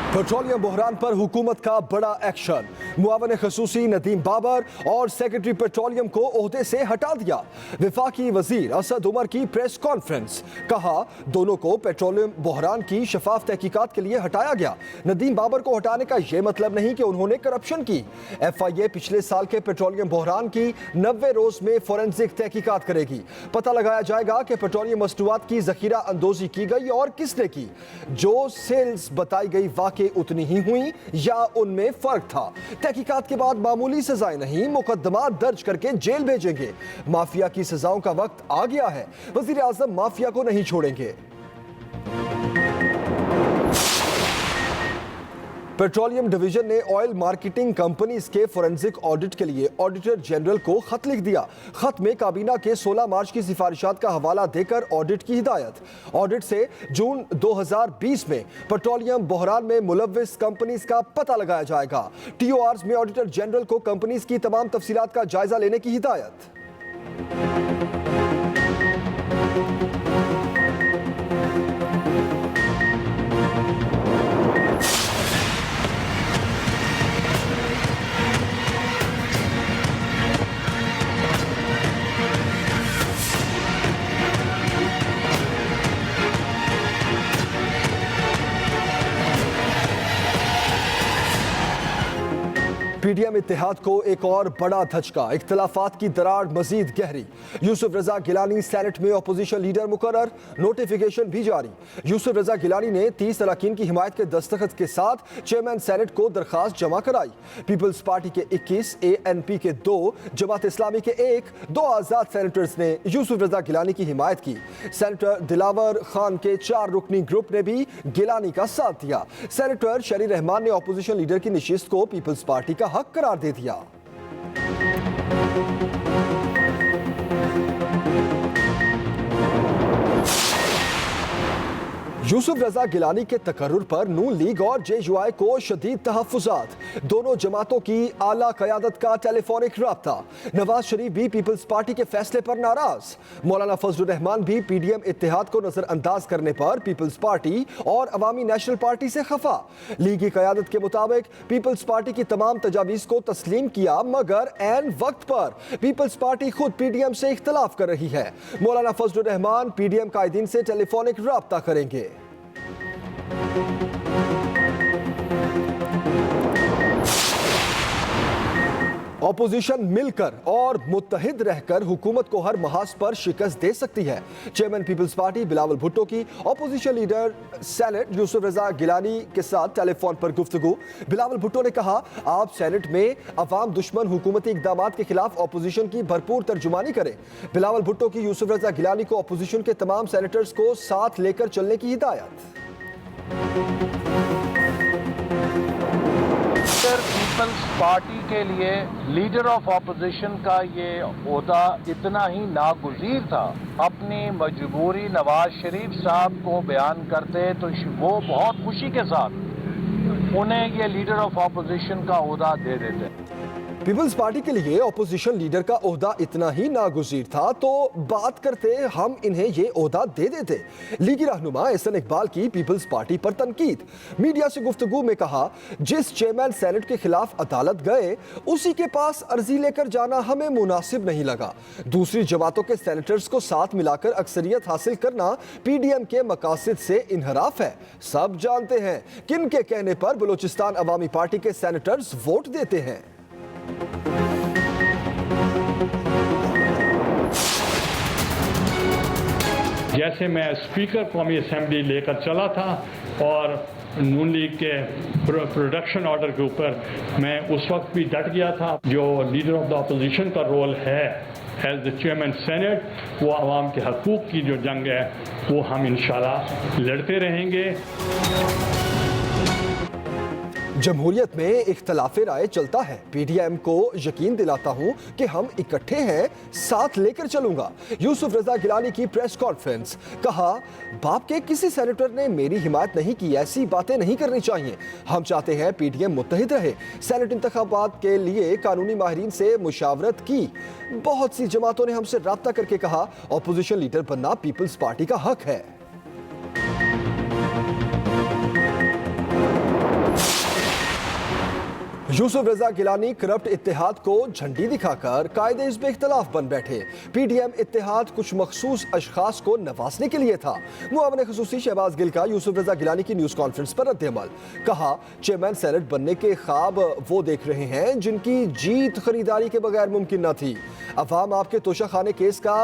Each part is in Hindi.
पेट्रोलियम बहरान पर हुकूमत का बड़ा एक्शन। मुआवन खसूसी नदीम बाबर और सेक्रेटरी पेट्रोलियम को ओहदे से हटा दिया। वफाकी वजीर असद उमर की प्रेस कॉन्फ्रेंस, कहा दोनों को पेट्रोलियम बहरान की शफाफ तहकीकात के लिए हटाया गया। नदीम बाबर को हटाने का यह मतलब नहीं कि उन्होंने करप्शन की। FIA पिछले साल के पेट्रोलियम बहरान की 90 रोज में फोरेंसिक तहकीकात करेगी। पता लगाया जाएगा कि पेट्रोलियम मसनूआत की जखीरा अंदोजी की गई और किसने की। जो सेल्स बताई गई वाकई उतनी ही हुई या उनमें फर्क था। तहकीकात के बाद मामूली सजाएं नहीं, मुकदमा दर्ज करके जेल भेजेंगे। माफिया की सजाओं का वक्त आ गया है। वजीर आजम माफिया को नहीं छोड़ेंगे। पेट्रोलियम डिवीजन ने ऑयल मार्केटिंग कंपनीज के फोरेंसिक ऑडिट के लिए ऑडिटर जनरल को खत लिख दिया। खत में काबीना के 16 मार्च की सिफारिशात का हवाला देकर ऑडिट की हिदायत। ऑडिट से जून 2020 में पेट्रोलियम बहरान में मुलव्विस कंपनीज का पता लगाया जाएगा। TORs में ऑडिटर जनरल को कंपनीज की तमाम तफसीलात का जायजा लेने की हिदायत। PDM इत्तेहाद को एक और बड़ा धचका। इख्तलाफात की दरार मजीद गहरी। यूसुफ रजा गिलानी सेनेट में अपोजिशन लीडर मुकर्रर, नोटिफिकेशन भी जारी। यूसुफ रजा गिलानी ने 30 अरकान की हिमायत के दस्तखत के साथ चेयरमैन सेनेट को दरखास्त जमा कराई। पीपल्स पार्टी के 21, ANP के 2, जमात इस्लामी के 1, 2 आजाद सेनेटर्स ने यूसुफ रजा गिलानी की हिमायत की। सेनेटर दिलावर खान के 4 रुकनी ग्रुप ने भी गिलानी का साथ दिया। सेनेटर शरी रहमान ने अपोजिशन लीडर की नशिस्त को पीपल्स पार्टी का हक करार दे दिया। यूसुफ रजा गिलानी के तकर्रुर पर नून लीग और JUI को शदीद तहफ्फुज़ात। दोनों जमातों की आला क़यादत का टेलीफोनिक राब्ता। नवाज शरीफ भी पीपल्स पार्टी के फैसले पर नाराज। मौलाना फजलुर रहमान भी PDM इत्तेहाद को नजरअंदाज करने पर पीपल्स पार्टी और अवामी नेशनल पार्टी से खफा। लीगी क़यादत के मुताबिक पीपल्स पार्टी की तमाम तजावीज़ को तस्लीम किया, मगर ऐन वक्त पर पीपल्स पार्टी खुद PDM से इख्तलाफ कर रही है। मौलाना फजलुर रहमान PDM कायदीन से टेलीफोनिक राब्ता करेंगे। ऑपोजिशन मिलकर और मुत्तहिद रहकर हुकूमत को हर महाज पर शिकस्त दे सकती है। चेयरमैन पीपल्स पार्टी बिलावल भुट्टो की opposition leader senate Yousuf Raza Gilani के साथ टेलीफोन पर गुफ्तगू। बिलावल भुट्टो ने कहा, आप सेनेट में अवाम दुश्मन हुकूमती इक़दामात के खिलाफ ऑपोजिशन की भरपूर तर्जुमानी करें। बिलावल भुट्टो की यूसुफ रजा गिलानी को ऑपोजिशन के तमाम सेनेटर्स को साथ लेकर चलने की हिदायत। पीपल्स पार्टी के लिए लीडर ऑफ ऑपोजिशन का ये ओहदा इतना ही नागुज़ीर था। अपनी मजबूरी नवाज शरीफ साहब को बयान करते तो वो बहुत खुशी के साथ उन्हें ये लीडर ऑफ ऑपोजिशन का ओहदा दे देते। पीपल्स पार्टी के लिए ऑपोजिशन लीडर का ओहदा इतना ही नागुज़ीर था तो बात करते हम इन्हें ये ओहदा दे देते। लीगी रहनुमा एहसन इकबाल की पीपल्स पार्टी पर तनकीद। मीडिया से गुफ्तगू में कहा, जिस चेयरमैन सेनेट के खिलाफ अदालत गए उसी के पास अर्जी लेकर जाना हमें मुनासिब नहीं लगा। दूसरी जमातों के सेनेटर्स को साथ मिलाकर अक्सरियत हासिल करना PDM के मकासद से इनहराफ है। सब जानते हैं किन के कहने पर बलूचिस्तान अवामी पार्टी के सेनेटर्स वोट देते हैं। जैसे मैं स्पीकर कौमी असेंबली लेकर चला था और नून लीग के प्रोडक्शन ऑर्डर के ऊपर मैं उस वक्त भी डट गया था। जो लीडर ऑफ द अपोजिशन का रोल है एज द चेयरमैन सेनेट, वो आवाम के हकूक़ की जो जंग है वो हम इंशाल्लाह लड़ते रहेंगे। जमहूरियत में इख्तलाफ राय चलता है। PDM को यकीन दिलाता हूं कि हम इकट्ठे हैं, साथ लेकर चलूंगा। यूसुफ रजा गिलानी की प्रेस कॉन्फ्रेंस, कहा, बाप के किसी सेनेटर ने मेरी हिमायत नहीं की, ऐसी बातें नहीं करनी चाहिए। हम चाहते हैं PDM मुत्तहिद रहे। सेनेट इंतखाबात के लिए कानूनी माहिरीन से मुशावरत की। बहुत सी जमातों ने हमसे राब्ता करके कहा, ऑपोजिशन लीडर बनना पीपल्स पार्टी का हक है। यूसुफ रजा गिलानी करप्ट इत्तेहाद को झंडी दिखाकर कायदे इज़्म इख्तलाफ बन बैठे। पीडीएम इत्तेहाद कुछ मखसूस अशखास को नवाजने के लिए था। मुआवन खसूसी शहबाज गिल का यूसुफ रजा गिलानी की न्यूज़ कॉन्फ्रेंस पर रद्द-ए-अमल। कहा, चेयरमैन सेनेट बनने के ख्वाब वो देख रहे हैं जिनकी जीत खरीदारी के बगैर मुमकिन न थी। अवाम आपके तोशाखाने केस का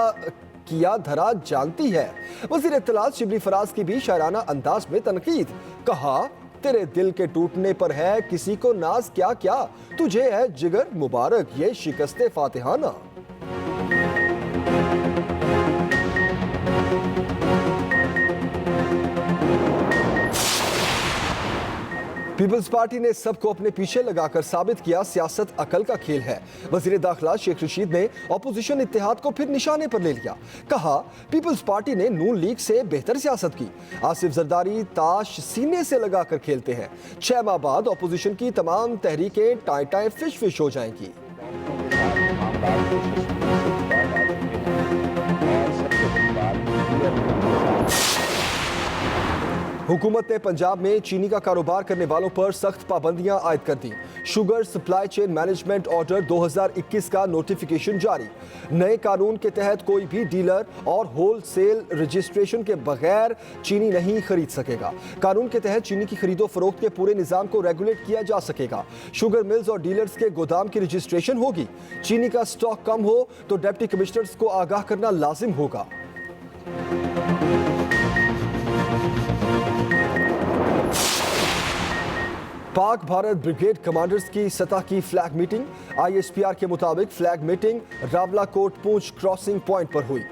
किया धरा जानती है। वज़ीर इत्तलात शिबली फराज की भी शायराना अंदाज में तनकीद। कहा, तेरे दिल के टूटने पर है किसी को नाज क्या क्या, तुझे है जिगर मुबारक ये शिकस्ते फातिहाना। पीपल्स पार्टी ने सबको अपने पीछे लगाकर साबित किया सियासत अकल का खेल है। वजीर दाखिला शेख रशीद ने ऑपोजिशन इत्तेहाद को फिर निशाने पर ले लिया। कहा, पीपल्स पार्टी ने नून लीग से बेहतर सियासत की। आसिफ जरदारी ताश सीने से लगाकर खेलते हैं। 6 माह बाद ऑपोजिशन की तमाम Tehreek-e tie tie fish fish हो जाएंगी। हुकूमत ने पंजाब में चीनी का कारोबार करने वालों पर सख्त पाबंदियां आयद कर दी। Sugar supply chain management order 2021 का नोटिफिकेशन जारी। नए कानून के तहत कोई भी डीलर और होलसेल रजिस्ट्रेशन के बगैर चीनी नहीं खरीद सकेगा। कानून के तहत चीनी की खरीदो फरोख्त के पूरे निजाम को रेगुलेट किया जा सकेगा। शुगर मिल्स और डीलर्स के गोदाम की रजिस्ट्रेशन होगी। चीनी का स्टॉक कम हो तो डिप्टी कमिश्नर्स को आगाह करना लाजिम होगा। पाक भारत ब्रिगेड कमांडर्स की सतह की फ्लैग मीटिंग। आईएसपीआर के मुताबिक फ्लैग मीटिंग रावलाकोट पूंछ क्रॉसिंग पॉइंट पर हुई।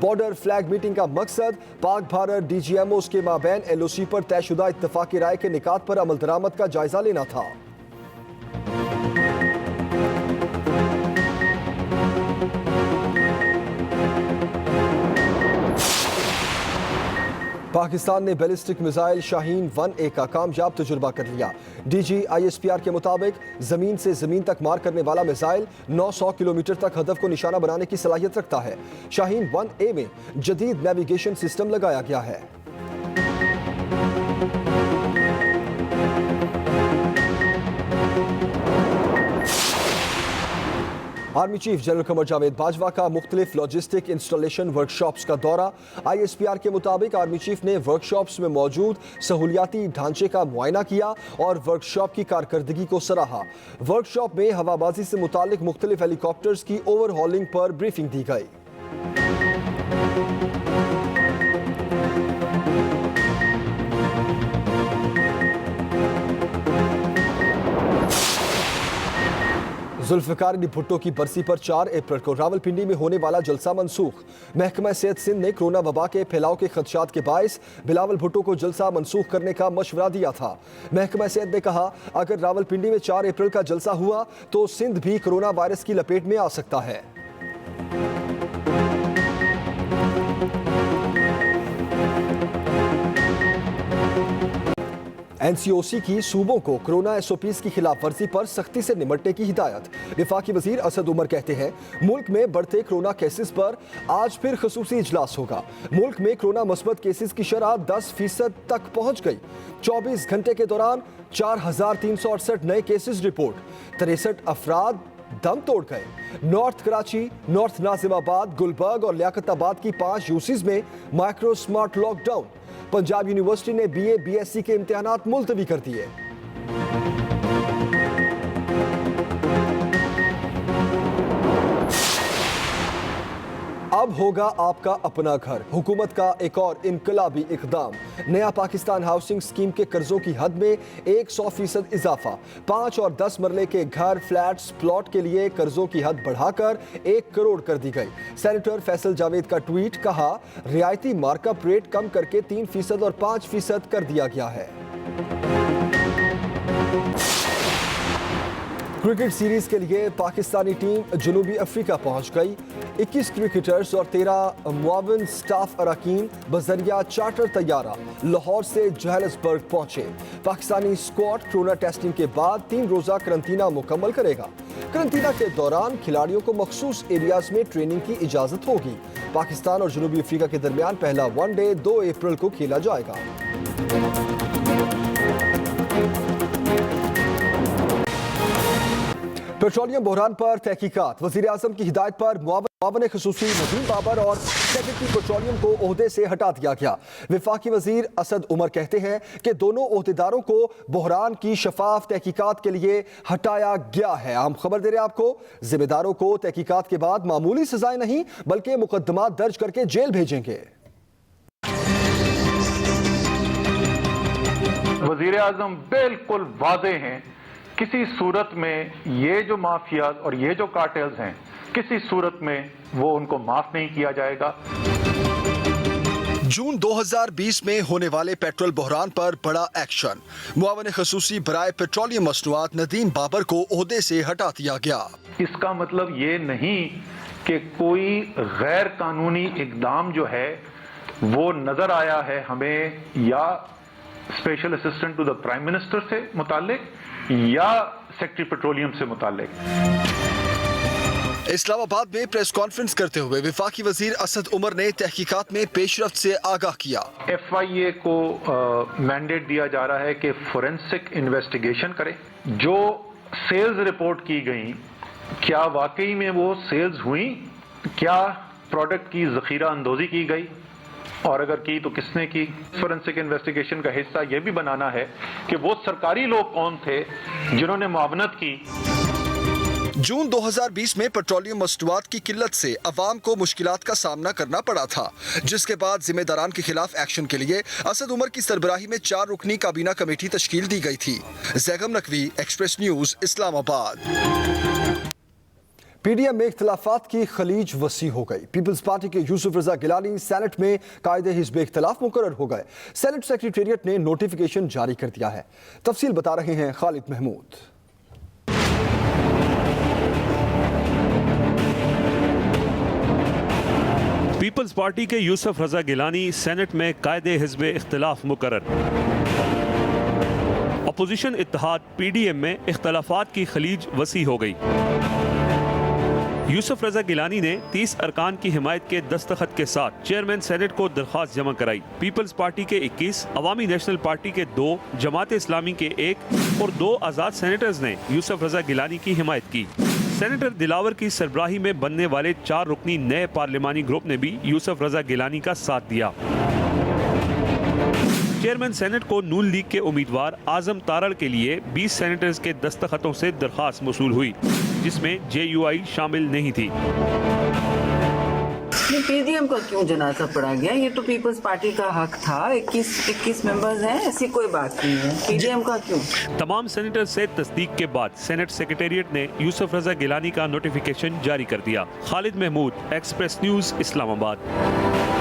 बॉर्डर फ्लैग मीटिंग का मकसद पाक भारत डीजीएमओस के माबैन एलओसी पर तयशुदा इत्तफाकी राय के निकात पर अमल दरामद का जायजा लेना था। पाकिस्तान ने बैलिस्टिक मिसाइल शाहीन 1A का कामयाब तजुर्बा कर लिया। डीजी आईएसपीआर के मुताबिक जमीन से जमीन तक मार करने वाला मिसाइल 900 किलोमीटर तक हदफ को निशाना बनाने की सलाहियत रखता है। शाहीन 1A में जदीद नेविगेशन सिस्टम लगाया गया है। Army chief general Qamar Javed Bajwa का मुख्तलिफ लॉजिस्टिक इंस्टॉलेशन वर्कशॉप्स का दौरा। आईएसपीआर के मुताबिक आर्मी चीफ ने वर्कशॉप्स में मौजूद सहूलियाती ढांचे का मुआयना किया और वर्कशॉप की कारकर्दगी को सराहा। वर्कशॉप में हवाबाजी से मुतालिक मुख्तलिफ हेलीकॉप्टर्स की ओवरहॉलिंग पर ब्रीफिंग दी गई। जुल्फिकार अली भुट्टो की बरसी पर 4 अप्रैल को रावलपिंडी में होने वाला जलसा मनसूख। महकमा सेहत सिंध ने कोरोना वबा के फैलाव के खदशात के बायस बिलावल भुट्टो को जलसा मनसूख करने का मशवरा दिया था। महकमा सेहत ने कहा, अगर रावलपिंडी में 4 अप्रैल का जलसा हुआ तो सिंध भी कोरोना वायरस की लपेट में आ सकता है। एनसीओसी की सूबों को कोरोना एसओपीज की खिलाफ वर्जी पर सख्ती से निपटने की हिदायत। वफाकी वजीर असद उमर कहते हैं, मुल्क में बढ़ते कोरोना केसेस पर आज फिर खसूसी इजलास होगा। मुल्क में कोरोना मुस्बत केसेस की शरह 10% तक पहुंच गई। 24 घंटे के दौरान 4368 नए केसेस रिपोर्ट। 63 अफराद दम तोड़ गए। नॉर्थ कराची, नॉर्थ नाजिमाबाद, गुलबर्ग और लियाकताबाद की 5 यूसीज में micro smart lockdown. Punjab university ने बीए बीएससी के इम्तिहानात मुलतवी कर दिए। अब होगा आपका अपना घर। हुकूमत का एक और इनकलाबी इकदाम। नया पाकिस्तान हाउसिंग स्कीम के कर्जों की हद में 100% इजाफा। 5 और 10 मरले के घर, फ्लैट्स, प्लॉट के लिए कर्जों की हद बढ़ाकर 1 करोड़ कर दी गई। सेनेटर फैसल जावेद का ट्वीट। कहा, रियायती मार्कअप रेट कम करके 3% और 5% कर दिया गया है। क्रिकेट सीरीज के लिए पाकिस्तानी टीम जनूबी अफ्रीका पहुंच गई। 21 क्रिकेटर्स और 13 मुआविन स्टाफ अरकान बजरिया चार्टर तैयारा लाहौर से जोहानिसबर्ग पहुंचे। पाकिस्तानी स्क्वाड कोरोना टेस्टिंग के बाद 3 रोजा करंतना मुकम्मल करेगा। करंतना के दौरान खिलाड़ियों को मखसूस एरियाज में ट्रेनिंग की इजाजत होगी। पाकिस्तान और जनूबी अफ्रीका के दरमियान पहला वनडे 2 अप्रैल को खेला जाएगा। पेट्रोलियम बहरान पर तहकीकात। वजीर आजम की हिदायत पर मुआवन खसूसी नदीम बाबर और सेक्रेटरी पेट्रोलियम को ओहदे से हटा दिया गया। वफाकी वजीर असद उमर कहते हैं कि दोनों ओहदेदारों को बहरान की शफाफ तहकीकात के लिए हटाया गया है। हम खबर दे रहे हैं आपको, जिम्मेदारों को तहकीकात के बाद मामूली सजाएं नहीं बल्कि मुकदमात दर्ज करके जेल भेजेंगे। वजीर आजम बिल्कुल वाज़े हैं, किसी सूरत में ये जो माफियाज और ये जो कार्टेल्स हैं, किसी सूरत में वो उनको माफ नहीं किया जाएगा। जून 2020 में होने वाले पेट्रोल बहरान पर बड़ा एक्शन। मुआवन खसूसी बराए पेट्रोलियम मसनूआत नदीम बाबर को ओहदे से हटा दिया गया। इसका मतलब ये नहीं कि कोई गैर कानूनी इकदाम जो है वो नजर आया है हमें, या special assistant to the prime minister से मुतालिक या सेक्रेटरी पेट्रोलियम से मुतालिक। इस्लामाबाद में प्रेस कॉन्फ्रेंस करते हुए वफाकी वजीर असद उमर ने तहकीकात में पेशरफ्त से आगाह किया। FIA को मैंडेट दिया जा रहा है कि फोरेंसिक इन्वेस्टिगेशन करे। जो सेल्स रिपोर्ट की गई, क्या वाकई में वो सेल्स हुई, क्या प्रोडक्ट की जखीरा अंदोजी की गई, और अगर की तो किसने की। फोरेंसिक इन्वेस्टिगेशन का हिस्सा यह भी बनाना है कि वो सरकारी लोग कौन थे जिन्होंने मुआवनत की। जून 2020 में पेट्रोलियम मसनूआत की किल्लत से अवाम को मुश्किलात का सामना करना पड़ा था, जिसके बाद जिम्मेदारान के खिलाफ एक्शन के लिए असद उमर की सरबराही में 4 रुकनी काबीना कमेटी तश्कील दी गई थी। Zaigham Naqvi, express news, Islamabad. PDM में इख्तलाफात की खलीज वसी हो गई। पीपल्स पार्टी के यूसुफ रजा गिलानी सेनेट में कायदे हिज़्ब इख्तलाफ मुकर्रर हो गए। सेनेट सेक्रेटेरिएट ने नोटिफिकेशन जारी कर दिया है। तफसील बता रहे हैं खालिद महमूद। पीपल्स पार्टी के यूसुफ रजा गिलानी सेनेट में कायदे हिज़्ब इख्तलाफ मुकर्रर। अपोजिशन इत्तेहाद PDM में इख्तलाफात की खलीज वसी हो गई। यूसुफ रजा गिलानी ने 30 अरकान की हिमायत के दस्तखत के साथ चेयरमैन सेनेट को दरख्वास्त जमा कराई। पीपल्स पार्टी के 21, अवामी नेशनल पार्टी के 2, जमात इस्लामी के 1 और 2 आज़ाद सेनेटर्स ने यूसुफ रजा गिलानी की हिमायत की। सेनेटर दिलावर की सरबराही में बनने वाले 4 रुकनी नए पार्लिमानी ग्रुप ने भी यूसुफ रजा गिलानी का साथ दिया। चेयरमैन सेनेट को नून लीग के उम्मीदवार आजम तारड़ के लिए 20 सेनेटर्स के दस्तखतों से दरख्वास्त मौसूल हुई, जिसमें JUI शामिल नहीं थी। PDM का क्यों जनाजा पड़ा गया? ये तो पीपल्स पार्टी का हक था। 21 मेंबर्स हैं, ऐसी कोई बात नहीं है। PDM का क्यों? तमाम सेनेटर से तस्दीक के बाद सेनेट सेक्रेटेरिएट ने यूसुफ रजा गिलानी का नोटिफिकेशन जारी कर दिया। Khalid Mahmood, express news, Islamabad.